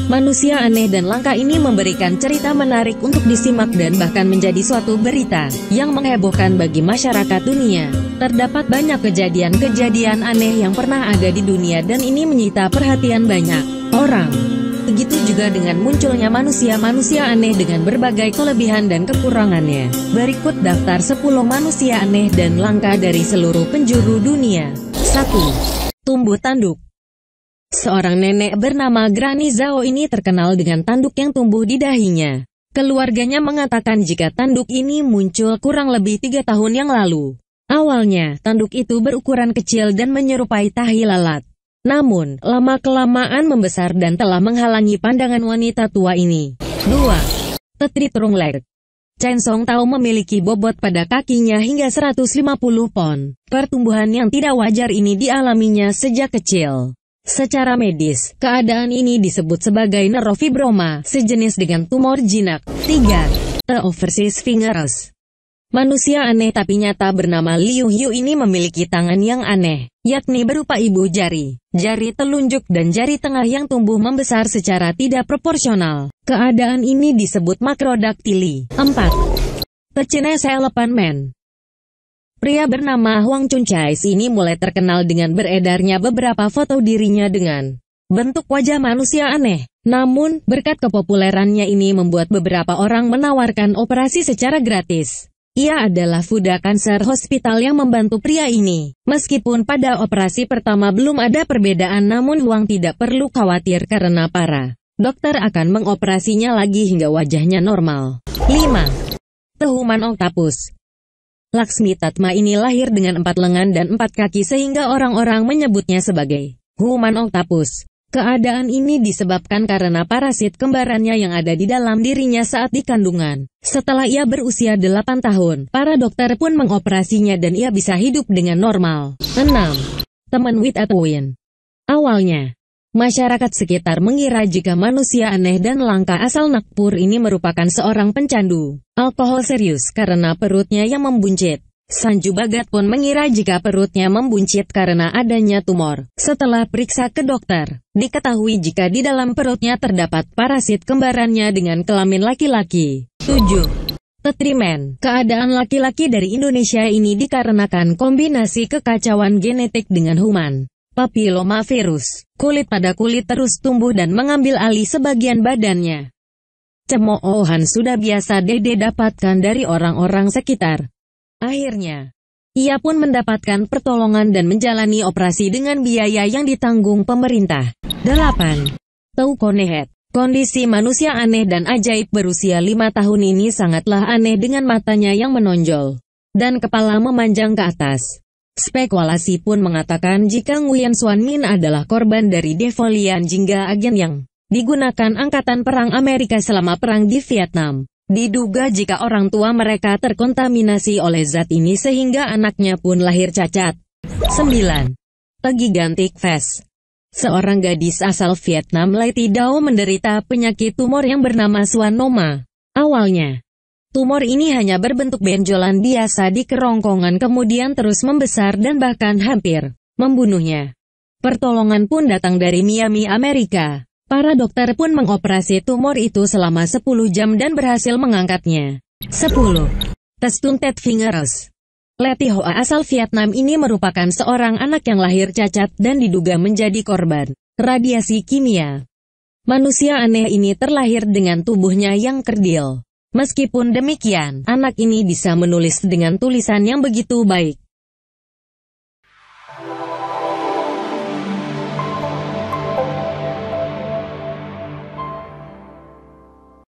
Manusia aneh dan langka ini memberikan cerita menarik untuk disimak dan bahkan menjadi suatu berita yang menghebohkan bagi masyarakat dunia. Terdapat banyak kejadian-kejadian aneh yang pernah ada di dunia dan ini menyita perhatian banyak orang. Begitu juga dengan munculnya manusia-manusia aneh dengan berbagai kelebihan dan kekurangannya. Berikut daftar 10 manusia aneh dan langka dari seluruh penjuru dunia. 1. Tumbuh tanduk. Seorang nenek bernama Granny Zhao ini terkenal dengan tanduk yang tumbuh di dahinya. Keluarganya mengatakan jika tanduk ini muncul kurang lebih 3 tahun yang lalu. Awalnya, tanduk itu berukuran kecil dan menyerupai tahi lalat. Namun, lama-kelamaan membesar dan telah menghalangi pandangan wanita tua ini. 2. Tetri Trungleg. Chen Song Tao memiliki bobot pada kakinya hingga 150 pon. Pertumbuhan yang tidak wajar ini dialaminya sejak kecil. Secara medis, keadaan ini disebut sebagai neurofibroma, sejenis dengan tumor jinak. 3. The Overseas Fingers. Manusia aneh tapi nyata bernama Liu Yu ini memiliki tangan yang aneh, yakni berupa ibu jari, jari telunjuk dan jari tengah yang tumbuh membesar secara tidak proporsional. Keadaan ini disebut makrodaktili. 4. The Chinese Elephant Man. Pria bernama Huang Chunchai ini mulai terkenal dengan beredarnya beberapa foto dirinya dengan bentuk wajah manusia aneh. Namun, berkat kepopulerannya ini membuat beberapa orang menawarkan operasi secara gratis. Ia adalah Fuda Cancer Hospital yang membantu pria ini. Meskipun pada operasi pertama belum ada perbedaan, namun Huang tidak perlu khawatir karena para dokter akan mengoperasinya lagi hingga wajahnya normal. 5. The Human Octopus. Laksmi Tatma ini lahir dengan 4 lengan dan 4 kaki sehingga orang-orang menyebutnya sebagai Human Octopus. Keadaan ini disebabkan karena parasit kembarannya yang ada di dalam dirinya saat dikandungan. Setelah ia berusia 8 tahun, para dokter pun mengoperasinya dan ia bisa hidup dengan normal. 6. Teman with a Twin. Awalnya, masyarakat sekitar mengira jika manusia aneh dan langka asal Nagpur ini merupakan seorang pencandu alkohol serius karena perutnya yang membuncit. Sanju Bhagat pun mengira jika perutnya membuncit karena adanya tumor. Setelah periksa ke dokter, diketahui jika di dalam perutnya terdapat parasit kembarannya dengan kelamin laki-laki. 7. Tetriman. Keadaan laki-laki dari Indonesia ini dikarenakan kombinasi kekacauan genetik dengan human papiloma virus. Kulit pada kulit terus tumbuh dan mengambil alih sebagian badannya. Cemoohan sudah biasa Dede dapatkan dari orang-orang sekitar. Akhirnya, ia pun mendapatkan pertolongan dan menjalani operasi dengan biaya yang ditanggung pemerintah. 8. Taukonehet. Kondisi manusia aneh dan ajaib berusia 5 tahun ini sangatlah aneh dengan matanya yang menonjol dan kepala memanjang ke atas. Spekulasi pun mengatakan jika Nguyen Xuan Min adalah korban dari Devolian Jingga agen yang digunakan Angkatan Perang Amerika selama Perang di Vietnam. Diduga jika orang tua mereka terkontaminasi oleh zat ini sehingga anaknya pun lahir cacat. 9. The Gigantic Face. Seorang gadis asal Vietnam, Leti Dao, menderita penyakit tumor yang bernama schwannoma. Awalnya, tumor ini hanya berbentuk benjolan biasa di kerongkongan kemudian terus membesar dan bahkan hampir membunuhnya. Pertolongan pun datang dari Miami, Amerika. Para dokter pun mengoperasi tumor itu selama 10 jam dan berhasil mengangkatnya. 10. The Stunted Fingers. Leti Hoa asal Vietnam ini merupakan seorang anak yang lahir cacat dan diduga menjadi korban radiasi kimia. Manusia aneh ini terlahir dengan tubuhnya yang kerdil. Meskipun demikian, anak ini bisa menulis dengan tulisan yang begitu baik.